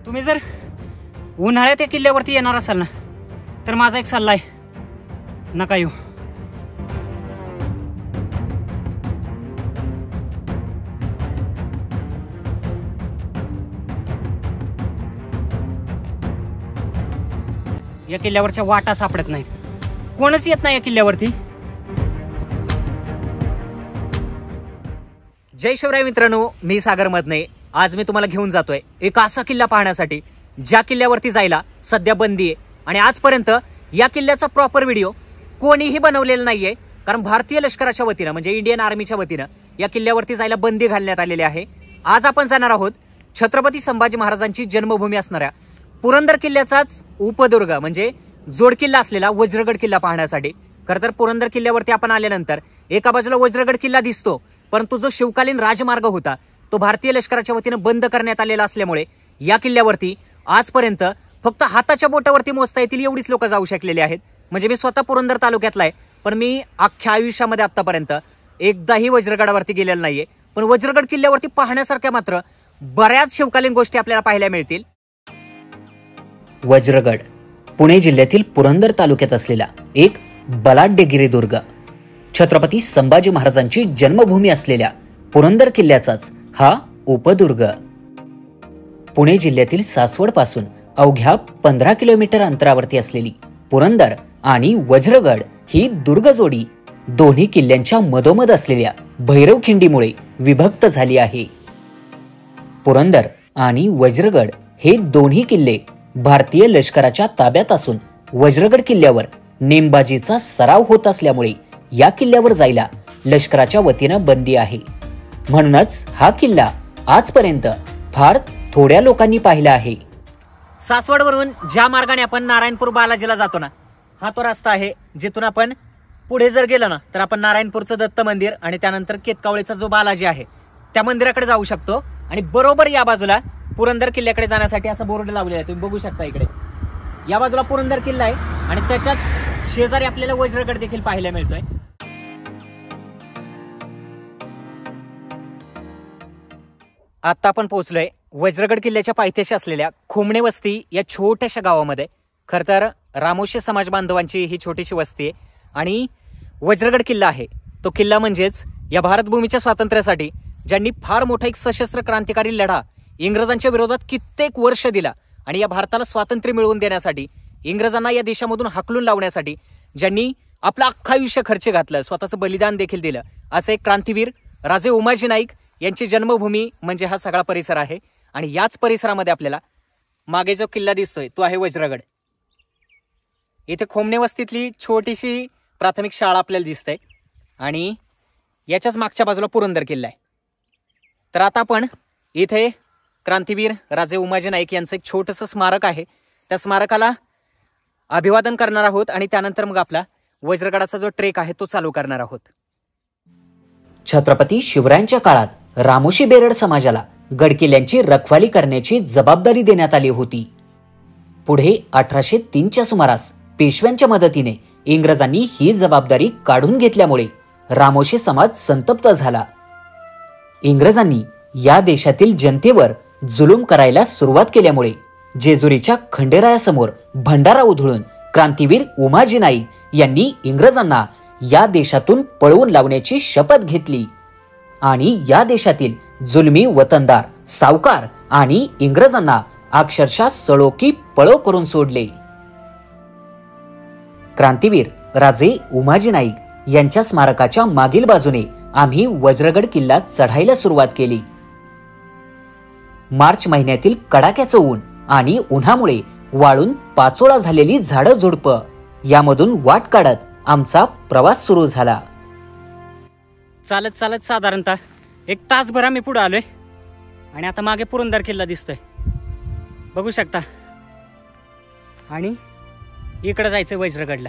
तुम्ही जर उन्हाळ्यात या किल्ल्यावरती येणार असाल ना तर माझा एक सल्ला आहे, नका येऊ. या किल्ल्यावरच्या वाटा सापडत नाहीत, कोणच येत नाही या किल्ल्यावरती. जय शिवराय मित्रांनो, मी सागर मदने. आज मी तुम्हाला घेऊन जातोय एक असा किल्ला पाहण्यासाठी ज्या किल्ल्यावरती जायला सध्या बंदी आहे. आणि आजपर्यंत या किल्ल्याचा प्रॉपर व्हिडिओ कोणीही बनवलेला नाहीये, कारण भारतीय लष्कराच्या वतीनं म्हणजे इंडियन आर्मीच्या वतीनं या किल्ल्यावरती जायला बंदी घालण्यात आलेली आहे. आज आपण जाणार आहोत छत्रपती संभाजी महाराजांची जन्मभूमी असणाऱ्या पुरंदर किल्ल्याचाच उपदुर्ग म्हणजे जोडकिल्ला असलेला वज्रगड किल्ला पाहण्यासाठी. खरं तर पुरंदर किल्ल्यावरती आपण आल्यानंतर एका बाजूला वज्रगड किल्ला दिसतो, परंतु जो शिवकालीन राजमार्ग होता तो भारतीय लष्कराच्या वतीनं बंद करण्यात आलेला असल्यामुळे या किल्ल्यावरती आजपर्यंत फक्त हाताच्या बोटावरती मोजता येतील एवढीच लोक जाऊ शकलेली आहेत. म्हणजे मी स्वतः पुरंदर तालुक्यातला आहे, पण मी अख्ख्या आयुष्यामध्ये आतापर्यंत एकदाही वज्रगडावरती गेलेला नाहीये. पण वज्रगड किल्ल्यावरती पाहण्यासारख्या मात्र बऱ्याच शिवकालीन गोष्टी आपल्याला पाहायला मिळतील. वज्रगड पुणे जिल्ह्यातील पुरंदर तालुक्यात असलेला एक बलाढ्य दुर्ग. छत्रपती संभाजी महाराजांची जन्मभूमी असलेल्या पुरंदर किल्ल्याचाच हा उपदुर्ग. पुणे जिल्ह्यातील सासवड पासून अवघ्या 15 किलोमीटर अंतरावरती असलेली पुरंदर आणि वज्रगड ही दुर्गजोडी दोन्ही किल्ल्यांच्या मधोमध असलेल्या भैरवखिंडीमुळे विभक्त झाली आहे. पुरंदर आणि वज्रगड हे दोन्ही किल्ले भारतीय लष्कराच्या ताब्यात असून वज्रगड किल्ल्यावर नेमबाजीचा सराव होत असल्यामुळे या किल्ल्यावर जायला लष्कराच्या वतीनं बंदी आहे. म्हणूनच हा किल्ला आजपर्यंत फार थोड्या लोकांनी पाहिला आहे. सासवडवरून ज्या मार्गाने आपण नारायणपूर बालाजीला जातो ना, हा तो रस्ता आहे जिथून आपण पुढे जर गेलो ना तर आपण नारायणपूरचं दत्त मंदिर आणि त्यानंतर केतकावळीचा जो बालाजी आहे त्या मंदिराकडे जाऊ शकतो. आणि बरोबर या बाजूला पुरंदर किल्ल्याकडे जाण्यासाठी असा बोर्ड लावलेला आहे, तुम्ही बघू शकता. इकडे या बाजूला पुरंदर किल्ला आहे आणि त्याच्याच शेजारी आपल्याला वज्रगड देखील पाहायला मिळतोय. आता आपण पोहोचलोय वज्रगड किल्ल्याच्या पायथ्याशी असलेल्या खोमणे वस्ती या छोट्याशा गावामध्ये. खर तर रामोशी समाज बांधवांची ही छोटीशी वस्ती आहे. आणि वज्रगड किल्ला आहे तो किल्ला म्हणजेच या भारतभूमीच्या स्वातंत्र्यासाठी ज्यांनी फार मोठा एक सशस्त्र क्रांतिकारी लढा इंग्रजांच्या विरोधात कित्येक वर्ष दिला आणि या भारताला स्वातंत्र्य मिळवून देण्यासाठी, इंग्रजांना या देशामधून हाकलून लावण्यासाठी ज्यांनी आपलं अख्खं आयुष्य खर्च घातलं, स्वतःचं बलिदान देखील दिलं, असे एक क्रांतीवीर राजे उमाजी नाईक यांची जन्मभूमी म्हणजे हा सगळा परिसर आहे. आणि याच परिसरामध्ये आपल्याला मागे जो किल्ला दिसतोय तो आहे वज्रगड. इथे खोमणे वस्तीतली छोटीशी प्राथमिक शाळा आपल्याला दिसते आणि याच्याच मागच्या बाजूला पुरंदर किल्ला आहे. तर आता आपण इथे क्रांतीवीर राजे उमाजी नाईक यांचं एक छोटंसं स्मारक आहे, त्या स्मारकाला अभिवादन करणार आहोत आणि त्यानंतर मग आपला वज्रगडाचा जो ट्रेक आहे तो चालू करणार आहोत. छत्रपती शिवरायांच्या काळात रामोशी बेरड समाजाला गडकिल्ल्यांची रखवाली करण्याची जबाबदारी देण्यात आली होती. पुढे 1803च्या सुमारास पेशव्यांच्या मदतीने इंग्रजांनी ही जबाबदारी काढून घेतल्यामुळे रामोशी समाज संतप्त झाला. इंग्रजांनी या देशातील जनतेवर जुलूम करायला सुरुवात केल्यामुळे जेजुरीच्या खंडेरायासमोर भंडारा उधळून क्रांतीवीर उमाजी नाईक यांनी इंग्रजांना या देशातून पळवून लावण्याची शपथ घेतली आणि या देशातील जुलमी वतनदार, सावकार आणि इंग्रजांना अक्षरशः सळोकी पळो करून सोडले. क्रांतीवीर राजे उमाजी नाईक यांच्या स्मारकाच्या मागील बाजूने आम्ही वज्रगड किल्ला चढायला सुरुवात केली. मार्च महिन्यातील कडाक्याचं ऊन आणि उन्हामुळे वाळून पाचोळा झालेली झाडं झुडपं यामधून वाट काढत आमचा प्रवास सुरू झाला. चालत चालत साधारणतः एक तासभर आम्ही पुढे आलोय आणि आता मागे पुरंदर किल्ला दिसतोय, बघू शकता. आणि इकडे जायचंय वज्रगडला.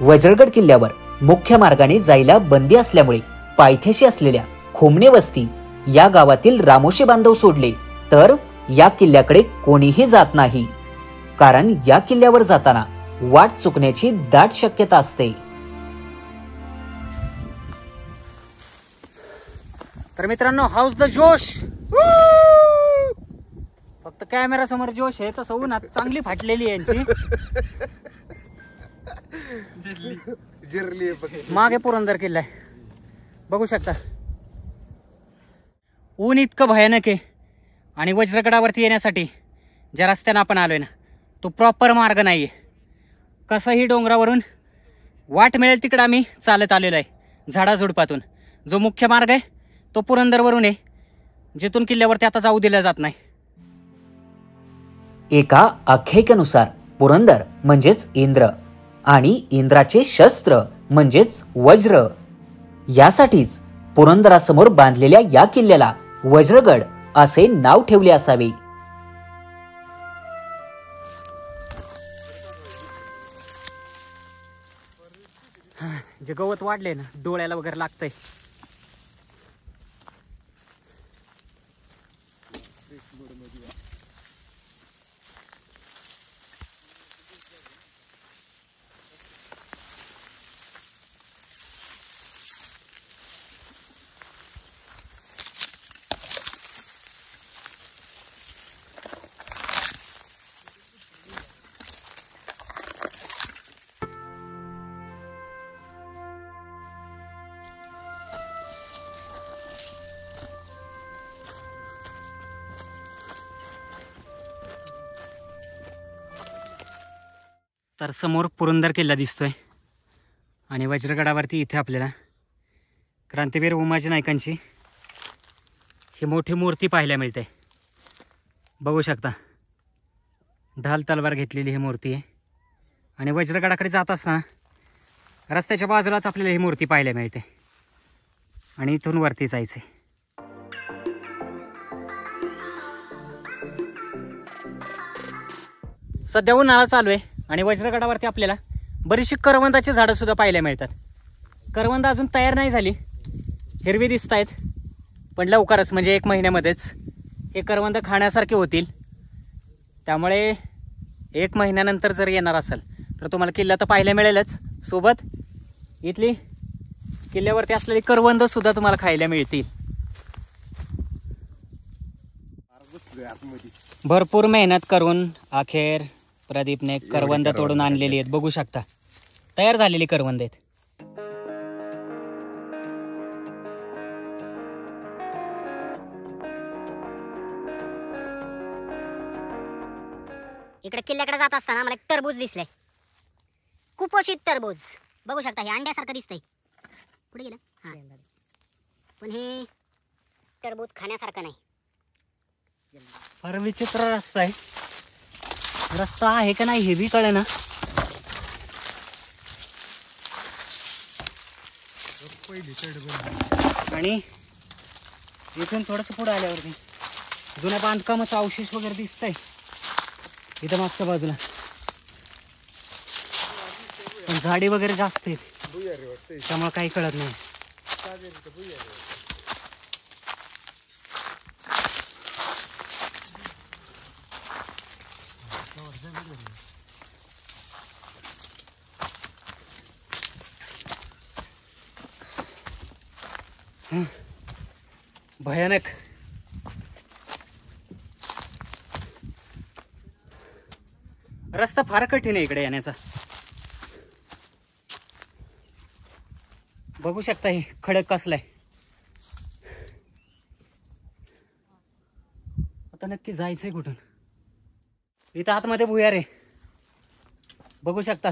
वज्रगड किल्ल्यावर मुख्य मार्गाने जायला बंदी असल्यामुळे पायथ्याशी असलेल्या खोमणे वस्ती या गावातील रामोशी बांधव सोडले तर या किल्ल्याकडे कोणीही जात नाही, कारण या किल्ल्यावर जाताना वाट चुकण्याची दाट शक्यता असते. तर मित्रांनो, हाऊस द जोश. नुसतं कॅमेरा समोर जोश आहे तसं उन्हात चांगली फाटलेली आहे यांची. मागे पुरंदर किल्ला आहे बघू शकता. ऊन इतकं भयानक आहे आणि वज्रगडावरती येण्यासाठी ज्या रस्त्यानं आपण आलोय ना तो प्रॉपर मार्ग नाहीये. कसंही डोंगरावरून वाट मिळेल तिकडं आम्ही चालत आलेलो आहे झाडाझुडपातून. जो मुख्य मार्ग आहे तो पुरंदरवरून आहे, जिथून किल्ल्यावरती आता जाऊ दिलं जात नाही. एका आख्यायिकेनुसार पुरंदर म्हणजेच इंद्र आणि इंद्राचे शस्त्र म्हणजेच वज्र. यासाठीच पुरंदरासमोर बांधलेल्या या किल्ल्याला वज्रगड असे नाव ठेवले असावे. जे गवत वाढले ना डोळ्याला वगैरे लागतंय. तर समोर पुरंदर किल्ला दिसतोय आणि वज्रगडावरती इथे आपल्याला क्रांतीवीर उमाजी नायकांची ही मोठी मूर्ती पाहायला मिळते. बघू शकता ढाल तलवार घेतलेली ही मूर्ती आहे. आणि वज्रगडाकडे जात असताना रस्त्याच्या बाजूलाच आपल्याला ही मूर्ती पाहायला मिळते आणि इथून वरती जायचे. सध्या उन्हाळा चालू आहे आणि वज्रगडावरती आपल्याला बरीचशी करवंदाची झाडं सुद्धा पाहायला मिळतात. करवंद अजून तयार नाही झाली, हिरवी दिसत आहेत, पण लवकरच म्हणजे 1 महिन्यामध्येच हे करवंद खाण्यासारखे होतील. त्यामुळे 1 महिन्यानंतर जर येणार असेल तर तुम्हाला किल्ला तर पाहायला मिळेलच, सोबत इथली किल्ल्यावरती असलेली करवंद सुद्धा तुम्हाला खायला मिळतील. भरपूर मेहनत करून अखेर प्रदीपने करवंद तोडून आणलेली आहेत. बघू शकता तयार झालेली करवंद आहेत. इकडे किल्ल्याकडे जात असताना मला एक टरबूज दिसलंय, कुपोषित टरबूज. बघू शकता हे अंड्यासारखं दिसतंय. पुढे गेलं हा, पण हे टरबूज खाण्यासारखं नाही. फार विचित्र रस्ता आहे. रस्ता आहे का नाही हे बी कळे ना. आणि इथून थोडस पुढे आल्यावरती जुन्या बांधकामाचं अवशेष वगैरे दिसतंय इथं मागच्या बाजूला. पण झाडी वगैरे जास्त आहेत त्यामुळे काही कळत नाही. भयानक. रस्ता फार कठीण आहे इकडे येण्याचा. बघू शकता हे खडक कसलाय. आता नक्की जायचंय कुठून. इथं आतमध्ये भुयार आहे बघू शकता.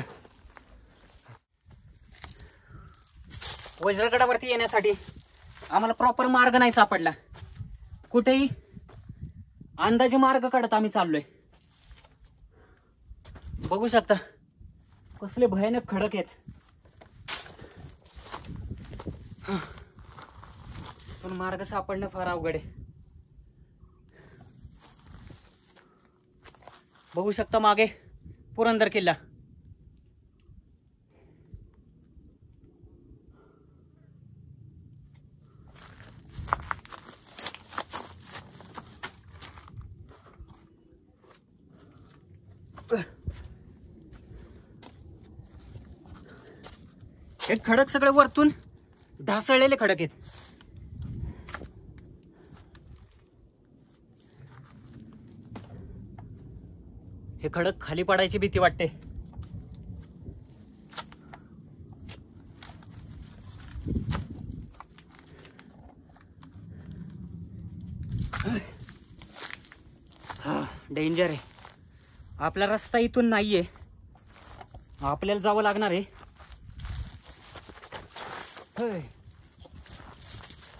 वज्रगडावरती येण्यासाठी आम्हाला प्रॉपर मार्ग नाही सापडला. कुठेही अंदाजे मार्ग काढत आम्ही चाललोय. बघू शकता कसले भयानक खडक आहेत. पण मार्ग सापडणं फार अवघड आहे. बघू शकता मागे पुरंदर किल्ला. हे खडक सगळे वरतून ढासळलेले खडक आहेत. हे खडक खाली पडायची भीती वाटते. हा डेंजर आहे. आपला रस्ता इथून नाहीये, आपल्याला जावं लागणार आहे.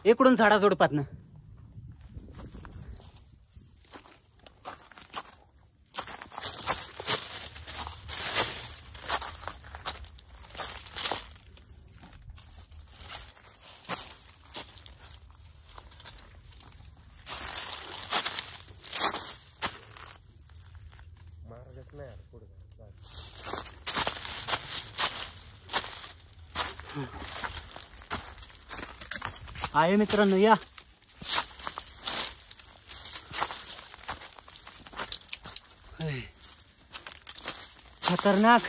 इकडून झाडाझुडपातनं. आहे मित्रांनो, या. खतरनाक,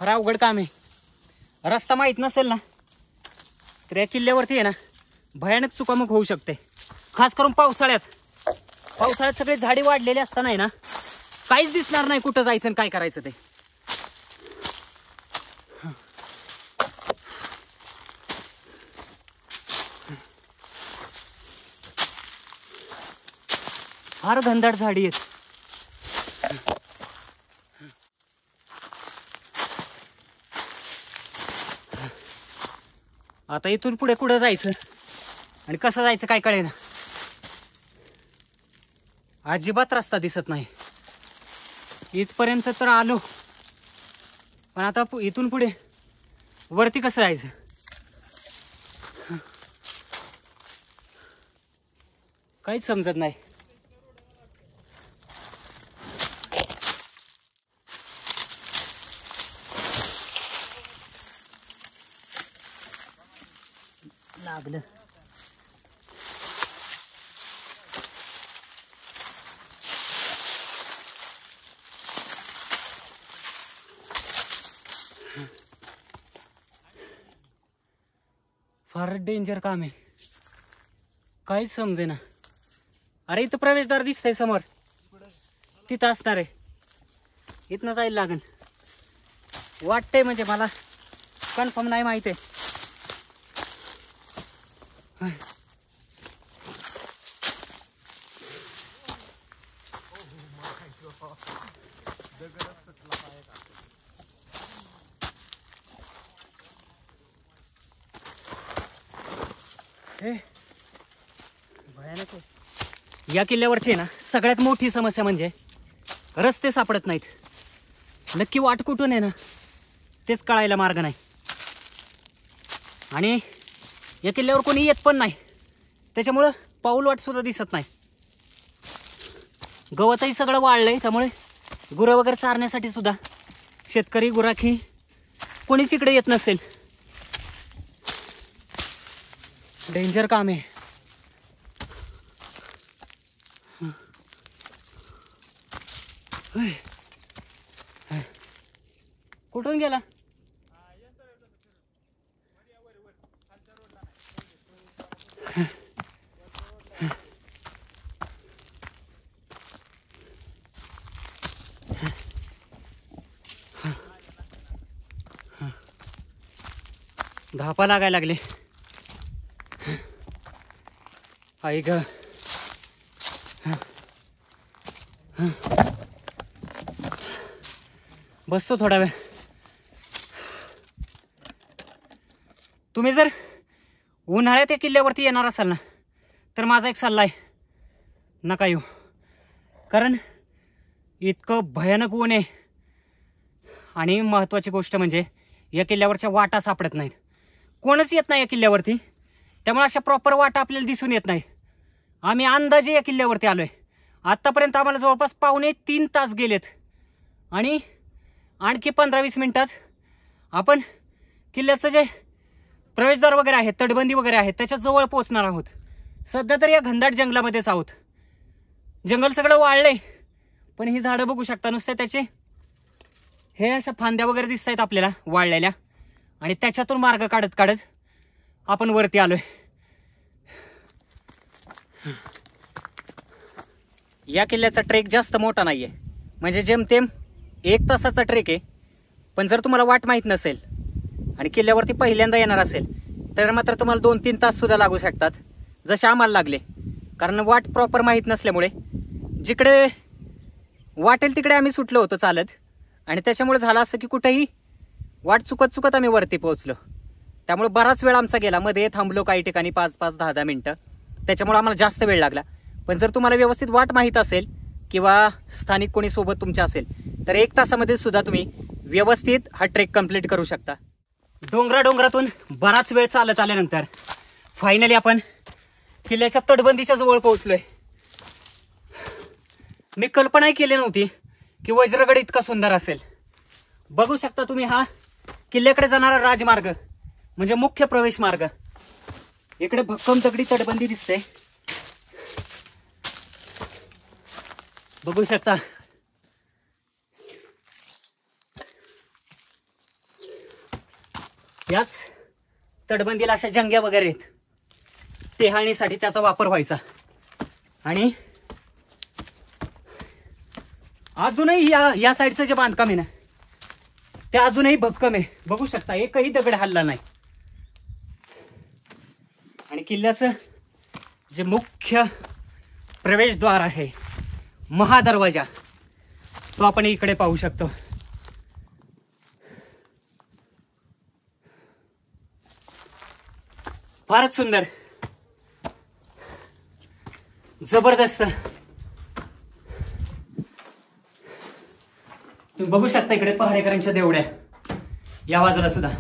फार अवघड काम आहे. रस्ता माहित नसेल ना तर या किल्ल्यावरती आहे ना भयानक चुकामुक होऊ शकते. खास करून पावसाळ्यात सगळे झाडी वाढलेले असताना आहे ना काहीच दिसणार नाही कुठं जायचं आणि काय करायचं ते. फार घनदाट झाडी आहेत. आता इथून पुढे कुठं जायचं आणि कसं जायचं काय कळेना. अजिबात रस्ता दिसत नाही. इथपर्यंत तर आलो, पण आता इथून पुढे वरती कसं जायचं काहीच समजत नाही. लागलं. फार डेंजर काम आहे, काहीच समजेना. अरे इथं प्रवेशद्वार दिसतंय समोर, तिथं असणार आहे. इथनं जायला लागेल वाटतंय, म्हणजे मला कन्फर्म नाही माहिती आहे. भयानक आहे. या किल्ल्यावरची ना सगळ्यात मोठी समस्या म्हणजे रस्ते सापडत नाहीत. नक्की वाट कुठून आहे ना तेच कळायला मार्ग नाही. आणि या किल्ल्यावर कोणी येत पण नाही, त्याच्यामुळं पाऊल वाट सुद्धा दिसत नाही. गवतही सगळं वाळलंय, त्यामुळे गुरं वगैरे चारण्यासाठी सुद्धा शेतकरी गुराखी कोणीच इकडे येत नसेल. डेंजर काम आहे. कुठून गेला? धापा लागायला लागले. आई ग, बसतो थोडा वेळ. तुम्ही जर उन्हाळ्यात या किल्ल्यावरती येणार असाल ना तर माझा एक सल्ला आहे, नका येऊ. कारण इतकं भयानक ऊन आहे. आणि महत्त्वाची गोष्ट म्हणजे या किल्ल्यावरच्या वाटा सापडत नाहीत. कोणच येत नाही या किल्ल्यावरती, त्यामुळे अशा प्रॉपर वाटा आपल्याला दिसून येत नाही. आम्ही अंदाजे या किल्ल्यावरती आलोय. आत्तापर्यंत आम्हाला जवळपास 2.5-3 तास गेलेत. आणि आणखी 15-20 मिनिटात आपण किल्ल्याचं जे प्रवेशद्वार वगैरे आहेत, तटबंदी वगैरे आहेत, त्याच्या जवळ पोहोचणार आहोत. सध्या तर या घनदाट जंगलामध्येच आहोत. जंगल सगळं वाळलंय, पण ही झाडं बघू शकता नुसते त्याचे हे अशा फांद्या वगैरे दिसत आहेत आपल्याला वाळलेल्या. आणि त्याच्यातून मार्ग काढत काढत आपण वरती आलोय. या किल्ल्याचा ट्रेक जास्त मोठा नाहीये, म्हणजे जेमतेम 1 तासाचा ट्रेक आहे. पण जर तुम्हाला वाट माहीत नसेल आणि किल्ल्यावरती पहिल्यांदा येणार असेल तर मात्र तुम्हाला 2-3 तास सुद्धा लागू शकतात, जसे आम्हाला लागले. कारण वाट प्रॉपर माहीत नसल्यामुळे जिकडे वाटेल तिकडे आम्ही सुटलो होतो चालत, आणि त्याच्यामुळे झालं असं की कुठेही वाट चुकत चुकत आम्ही वरती पोहोचलो. त्यामुळे बराच वेळ आमचा गेला, मध्ये थांबलो काही ठिकाणी 5-5, 10-10 मिनटं, त्याच्यामुळे आम्हाला जास्त वेळ लागला. पण जर तुम्हाला व्यवस्थित वाट माहीत असेल किंवा स्थानिक कोणी सोबत तुमच्या असेल तर 1 तासामध्ये सुद्धा तुम्ही व्यवस्थित हा ट्रेक कंप्लीट करू शकता. डोंगरातून बराच वेळ चालत आल्यानंतर फायनली आपण किल्ल्याच्या तटबंदीच्या जवळ पोहोचलोय. मी कल्पनाही केली नव्हती की वज्रगड इतका सुंदर असेल. बघू शकता तुम्ही, हा किल्ल्याकडे जाणारा राजमार्ग म्हणजे मुख्य प्रवेश मार्ग. इकडे भक्कम दगडी तटबंदी दिसते, बघू शकता. याच तटबंदीला अशा जंग्या वगैरे आहेत, टेहाळणीसाठी त्याचा वापर व्हायचा. आणि अजूनही या साईडचं जे बांधकाम आहे ना ते अजूनही भक्कम आहे. बघू शकता एकही दगड हलला नाही. आणि किल्ल्याचं जे मुख्य प्रवेशद्वार आहे, महादरवाजा, तो आपण इकडे पाहू शकतो. फारच सुंदर, जबरदस्त. तुम्ही बघू शकता इकडे पहारेकरांच्या देवड्या, या बाजूला सुद्धा.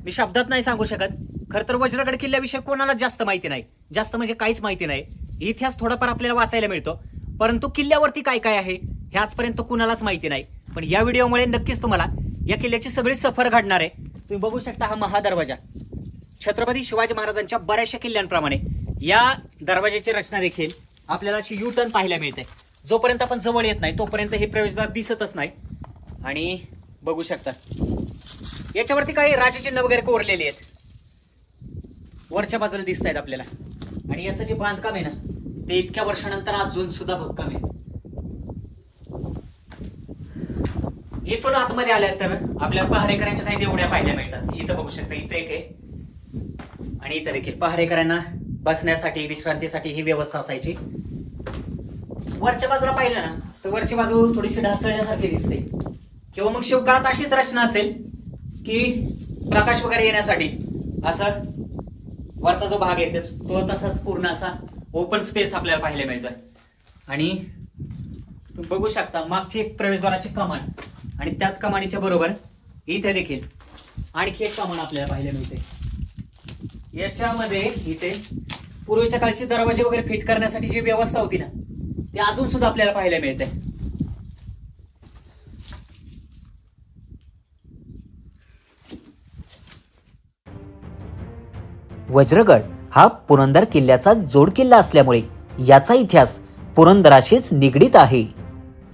मी शब्दात नाही सांगू शकत. खरं तर वज्रगड किल्ल्याविषयी कोणाला जास्त माहिती नाही, जास्त म्हणजे काहीच माहिती नाही. इतिहास थोडाफार आपल्याला वाचायला मिळतो, परंतु किल्ल्यावरती काय काय आहे हे आजपर्यंत कुणालाच माहिती नाही. पण या व्हिडिओमुळे नक्कीच तुम्हाला या किल्ल्याची सगळी सफर घडणार आहे. तुम्ही बघू शकता हा महादरवाजा छत्रपती शिवाजी महाराजांच्या बऱ्याचशा किल्ल्यांप्रमाणे या दरवाजाची रचना देखील आपल्याला अशी यू टर्न पाहायला मिळते. जोपर्यंत आपण जवळ येत नाही तोपर्यंत हे प्रवेशद्वार दिसतच नाही. आणि बघू शकता याच्यावरती काही राजचिन्ह वगैरे कोरलेली आहेत, वरच्या बाजूला दिसत आहेत आपल्याला. आणि याचं जे बांधकाम आहे ना ते इतक्या वर्षानंतर अजून सुद्धा भक्कम आहे. इथून आतमध्ये आल्या तर आपल्याला पहारेकरांच्या काही देवड्या पाहायला मिळतात. इथं बघू शकता, इथं एक आहे आणि इथं देखील पहारेकरांना बसण्यासाठी विश्रांतीसाठी ही व्यवस्था असायची. वरच्या बाजूला पाहिलं ना तर वरची बाजू थोडीशी ढासळण्यासारखी दिसते, किंवा मग शिवकाळात अशीच रचना असेल की प्रकाश वगैरे येण्यासाठी असं वरचा जो भाग आहे तो तसाच पूर्ण असा ओपन स्पेस आपल्याला पाहायला मिळतोय. आणि तुम्ही बघू शकता मागची एक प्रवेशद्वाराची कमान, आणि त्याच कमानीच्या बरोबर इथे देखील आणखी एक कमान आपल्याला पाहायला मिळते. याच्यामध्ये इथे पूर्वीच्या काळची दरवाजे वगैरे फिट करण्यासाठी जी व्यवस्था होती ना ती अजून सुद्धा आपल्याला पाहायला मिळते. वज्रगड हा पुरंदर किल्ल्याचा जोड किल्ला असल्यामुळे याचा इतिहास पुरंदराशीच निगडीत आहे.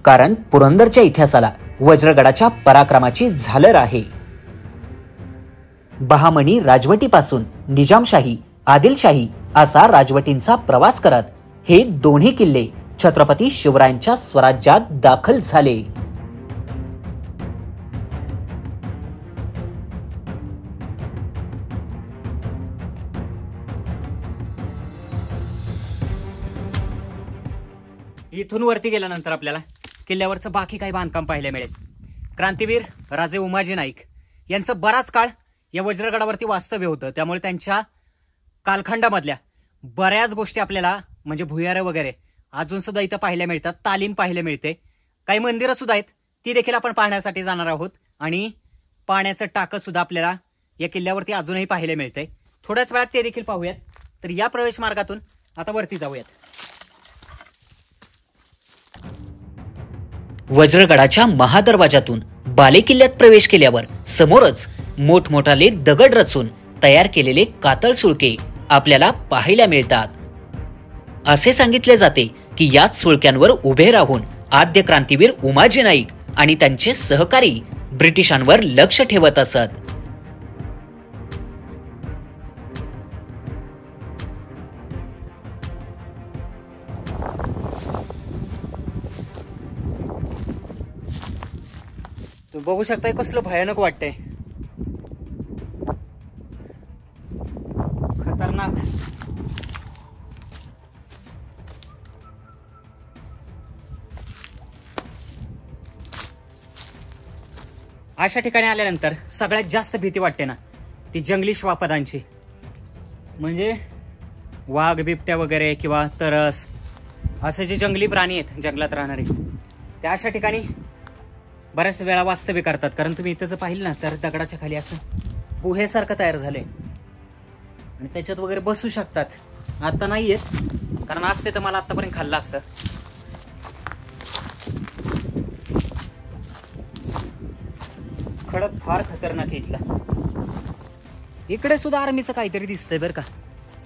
कारण पुरंदरच्या इतिहासाला वज्रगडाच्या पराक्रमाची झालर आहे. बहामनी राजवटीपासून निजामशाही, आदिलशाही असा राजवटींचा प्रवास करत हे दोन्ही किल्ले छत्रपती शिवरायांच्या स्वराज्यात दाखल झाले. इथून वरती गेल्यानंतर आपल्याला किल्ल्यावरचं बाकी काही बांधकाम पाहायला मिळेल. क्रांतीवीर राजे उमाजी नाईक यांचं बराच काळ या वज्रगडावरती वास्तव्य होतं, त्यामुळे त्यांच्या कालखंडामधल्या बऱ्याच गोष्टी आपल्याला म्हणजे भुयारं वगैरे अजून सुद्धा इथं पाहायला मिळतात. तालीम पाहायला मिळते. काही मंदिरं सुद्धा आहेत, ती देखील आपण पाहण्यासाठी जाणार आहोत. आणि पाण्याचं टाकं सुद्धा आपल्याला या किल्ल्यावरती अजूनही पाहायला मिळतंय. थोड्याच वेळात ते देखील पाहूयात. तर या प्रवेश मार्गातून आता वरती जाऊयात. वज्रगडाच्या महादरवाजातून बालेकिल्ल्यात प्रवेश केल्यावर समोरच मोठमोठाले दगड रचून तयार केलेले कातळ सुळके आपल्याला पाहायला मिळतात। असे सांगितले जाते की याच सुळक्यांवर उभे राहून आद्य क्रांतीवीर उमाजी नाईक आणि त्यांचे सहकारी ब्रिटिशांवर लक्ष ठेवत असत। तुम्ही बघू शकताय कसलं भयानक वाटतंय, खतरनाक। अशा ठिकाणी आल्यानंतर सगळ्यात जास्त भीती वाटते ना ती जंगली श्वापदांची, म्हणजे वाघ, बिबट्या वगैरे किंवा तरस असे जे जंगली प्राणी आहेत जंगलात राहणारे, त्या अशा ठिकाणी बऱ्याच वेळा वास्तव्य करतात। कारण तुम्ही इथं जर पाहिलं ना तर दगडाच्या खाली असं गुहेसारखं तयार झालंय आणि त्याच्यात वगैरे बसू शकतात। आता नाही येत, कारण असते तर मला आतापर्यंत खाल्लं असतं। खडक फार खतरनाक आहे इथला। इकडे सुद्धा आर्मीचं काहीतरी दिसतंय बरं का,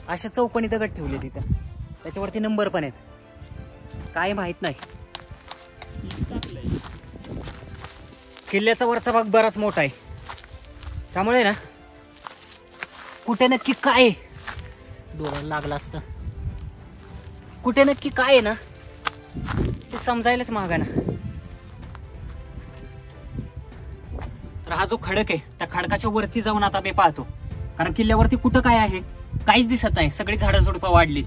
अशा चौकोनी दगड ठेवले तिथं, त्याच्यावरती नंबर पण आहेत, काय माहित नाही। किल्ल्याचा वरचा भाग बराच मोठा आहे, त्यामुळे ना कुठे नक्की काय डोळ्याला लागला असतं, कुठे नक्की काय आहे ना ते समजायलाच मागा ना। तर हा जो खडक आहे त्या खडकाच्या वरती जाऊन आता मी पाहतो, कारण किल्ल्यावरती कुठं काय आहे काहीच दिसत नाही, सगळी झाडं झुडपं वाढलीत।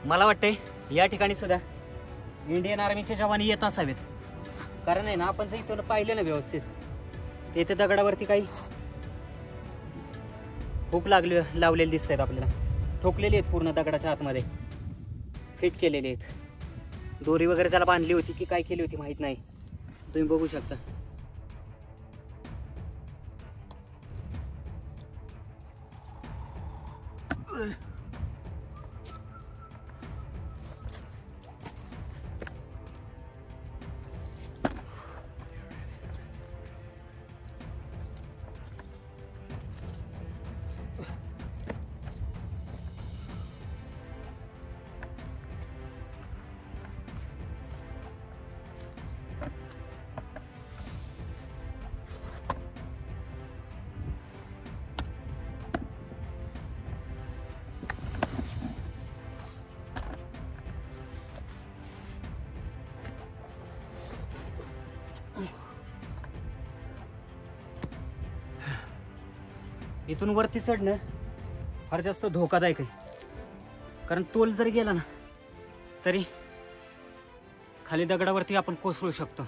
मला वाटतंय या ठिकाणी सुद्धा इंडियन आर्मीचे जवान येत असावेत, कारण आहे ना आपण जर इथून पाहिलं ना व्यवस्थित, तेथे दगडावरती काही हुक लावलेले दिसत आहेत आपल्याला, ठोकलेले आहेत पूर्ण दगडाच्या आतमध्ये, फिट केलेले आहेत। दोरी वगैरे त्याला बांधली होती की काय केली होती माहित नाही, तुम्ही बघू शकता। इथून वरती चढणं फार जास्त धोकादायक आहे, कारण तोल जरी गेला ना तरी खाली दगडावरती आपण कोसळू शकतो।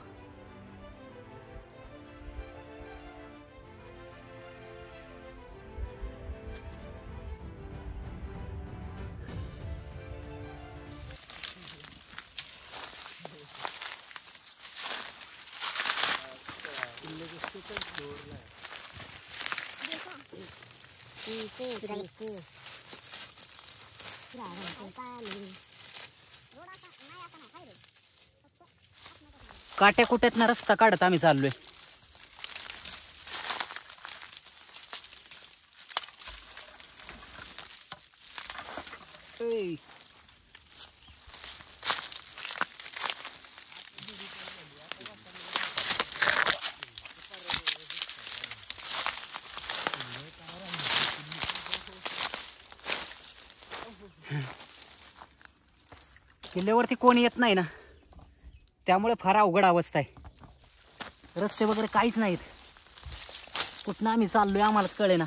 काट्या कुट्यातनं रस्ता काढत आम्ही चाललोय। किल्ल्यावरती कोणी येत नाही ना, त्यामुळे फार अवघड अवस्था आहे। रस्ते वगैरे काहीच नाहीत, कुठनं आम्ही चाललोय आम्हालाच कळेना।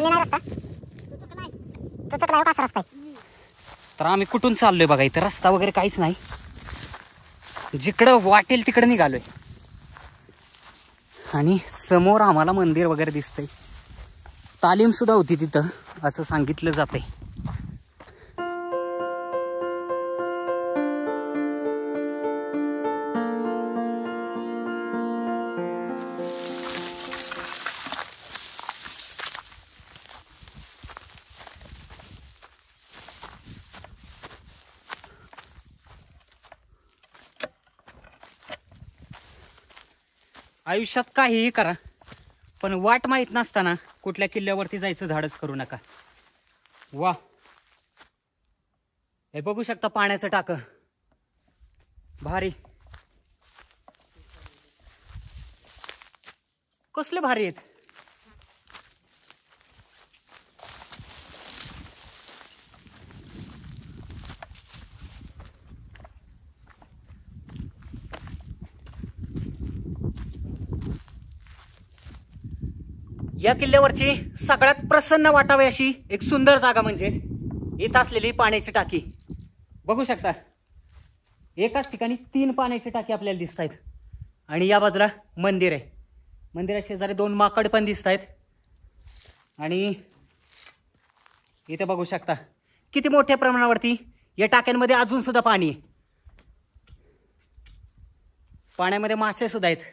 खाली नाही रस्ता तो चकला कसा रस्ता आहे. तर आम्ही कुठून चाललोय बघा. इथं रस्ता वगैरे काहीच नाही. जिकडं वाटेल तिकडं निघालोय. आणि समोर आम्हाला मंदिर वगैरे दिसतंय. तालीम सुद्धा होती तिथं असं सांगितलं जातंय. आयुष्यात काहीही करा पण वाट माहीत नसताना कुठल्या किल्ल्यावरती जायचं धाडस करू नका. वा, हे बघू शकता पाण्याचं टाकं. भारी, कसले भारी आहेत. या किल्ल्यावरची सगळ्यात प्रसन्न वाटावी अशी एक सुंदर जागा म्हणजे इथं असलेली पाण्याची टाकी. बघू शकता एकाच ठिकाणी 3 पाण्याची टाकी आपल्याला दिसत आहेत. आणि या बाजूला मंदिर आहे. मंदिरा शेजारी 2 माकड पण दिसत आहेत. आणि इथे बघू शकता किती मोठ्या प्रमाणावरती या टाक्यांमध्ये अजून सुद्धा पाणी आहे. पाण्यामध्ये मासे सुद्धा आहेत.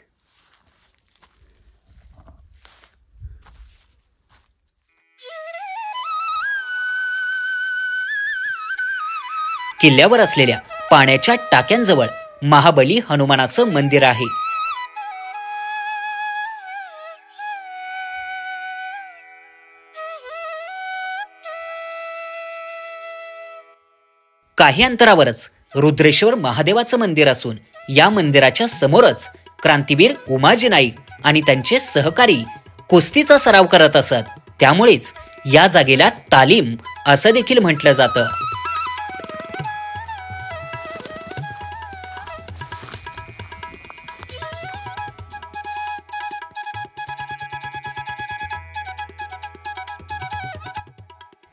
किल्ल्यावर असलेल्या पाण्याच्या टाक्यांजवळ महाबली हनुमानाचं मंदिर आहे. काही अंतरावरच रुद्रेश्वर महादेवाचं मंदिर असून या मंदिराच्या समोरच क्रांतीवीर उमाजी नाईक आणि त्यांचे सहकारी कुस्तीचा सराव करत असत. त्यामुळेच या जागेला तालीम असं देखील म्हटलं जातं.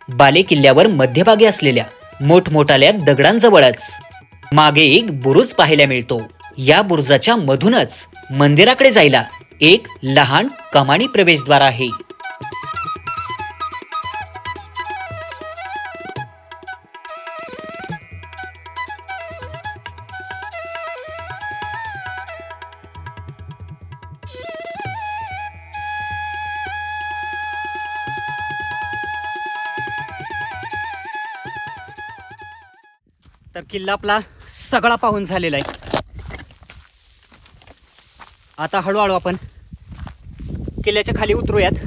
बाले किल्ल्यावर मध्यभागी असलेल्या मोठमोठाल्या दगडांजवळच मागे एक बुरुज पाहायला मिळतो. या बुरुजाच्या मधूनच मंदिराकडे जायला एक लहान कमानी प्रवेशद्वार आहे. तर किल्ला आपला सगळा पाहून झालेला आहे. आता हळूहळू आपण किल्ल्याच्या खाली उतरूयात,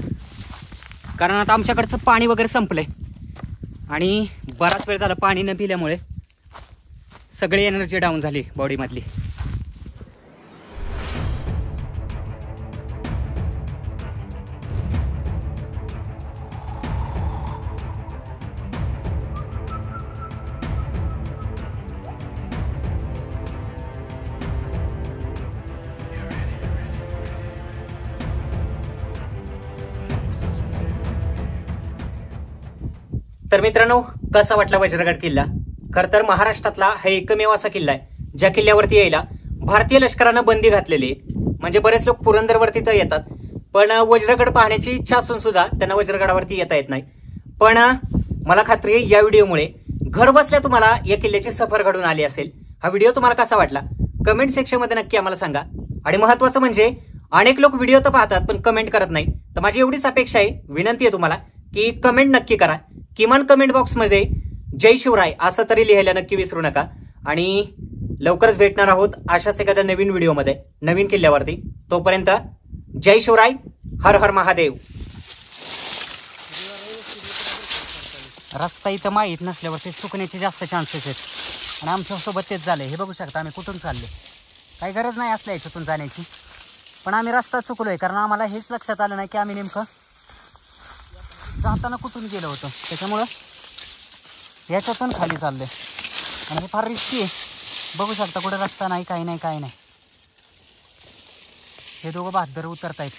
कारण आता आमच्याकडचं पाणी वगैरे संपलंय आणि बराच वेळ झाला पाणी न पिल्यामुळे सगळी एनर्जी डाऊन झाली बॉडीमधली. तर मित्रांनो, कसा वाटला वज्रगड किल्ला? खरं तर महाराष्ट्रातला हा एकमेव असा किल्ला आहे ज्या किल्ल्यावरती यायला भारतीय लष्करानं बंदी घातलेली आहे. म्हणजे बरेच लोक पुरंदरवरती तर येतात, पण वज्रगड पाहण्याची इच्छा असून सुद्धा त्यांना वज्रगडावरती येता येत नाही. पण मला खात्री आहे या व्हिडिओमुळे घर बसल्या तुम्हाला या किल्ल्याची सफर घडून आली असेल. हा व्हिडिओ तुम्हाला कसा वाटला कमेंट सेक्शनमध्ये नक्की आम्हाला सांगा. आणि महत्त्वाचं म्हणजे अनेक लोक व्हिडिओ तर पाहतात पण कमेंट करत नाही. तर माझी एवढीच अपेक्षा आहे, विनंती आहे तुम्हाला की कमेंट नक्की करा. किमान कमेंट बॉक्समध्ये जय शिवराय असं तरी लिहायला नक्की विसरू नका. आणि लवकरच भेटणार आहोत अशाच एखाद्या नवीन व्हिडिओमध्ये नवीन किल्ल्यावरती. तोपर्यंत जय शिवराय, हर हर महादेव. रस्ता इथं माहीत नसल्यावरती चुकण्याचे जास्त चान्सेस आहेत आणि आमच्यासोबत तेच झालंय. हे बघू शकता आम्ही कुठून चाललो. काही गरज नाही असल्या याच्यातून जाण्याची, पण आम्ही रस्ता चुकलोय कारण आम्हाला हेच लक्षात आलं नाही की आम्ही नेमकं जाताना कुठून गेलो होतो. त्याच्यामुळं याच्यातून खाली चाललोय आणि हे फार रिस्की आहे. बघू शकता कुठे रस्ता नाही, काही नाही, काही नाही. हे दोघं बहादर उतरतायत.